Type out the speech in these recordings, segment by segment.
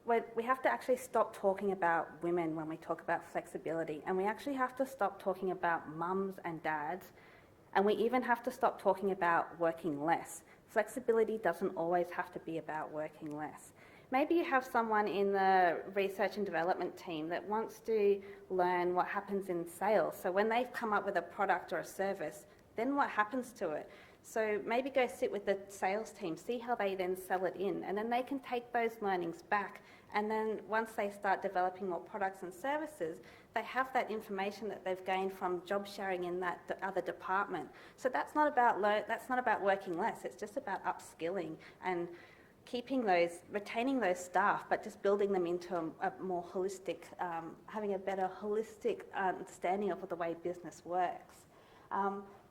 we have to actually stop talking about women when we talk about flexibility, and we actually have to stop talking about mums and dads, and we even have to stop talking about working less. Flexibility doesn't always have to be about working less. Maybe you have someone in the research and development team that wants to learn what happens in sales. So when they've come up with a product or a service, then what happens to it? So maybe go sit with the sales team, see how they then sell it in, and then they can take those learnings back. And then once they start developing more products and services, they have that information that they've gained from job sharing in that other department. So that's not about working less. It's just about upskilling and retaining those staff, but just building them into a more holistic, having a better holistic understanding of the way business works.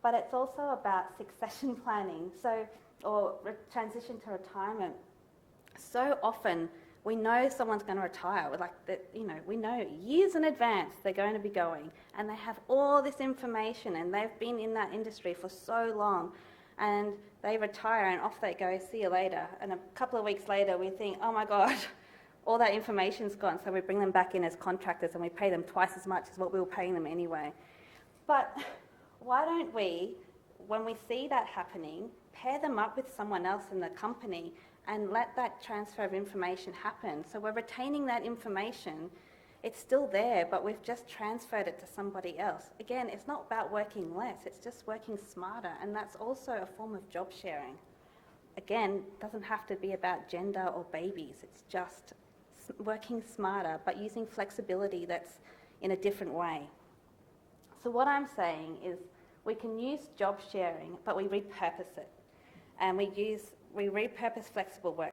But it's also about succession planning, or transition to retirement. So often we know someone's going to retire. We know years in advance they're going to be going, and they have all this information, and they've been in that industry for so long, and they retire and off they go, see you later. And a couple of weeks later we think, oh my God, all that information's gone, so we bring them back in as contractors and we pay them twice as much as what we were paying them anyway. But why don't we, when we see that happening, pair them up with someone else in the company and let that transfer of information happen? So we're retaining that information. It's still there, but we've just transferred it to somebody else. Again, it's not about working less, it's just working smarter, and that's also a form of job sharing. Again, it doesn't have to be about gender or babies, it's just working smarter, but using flexibility that's in a different way. So what I'm saying is we can use job sharing, but we repurpose it. And we repurpose flexible work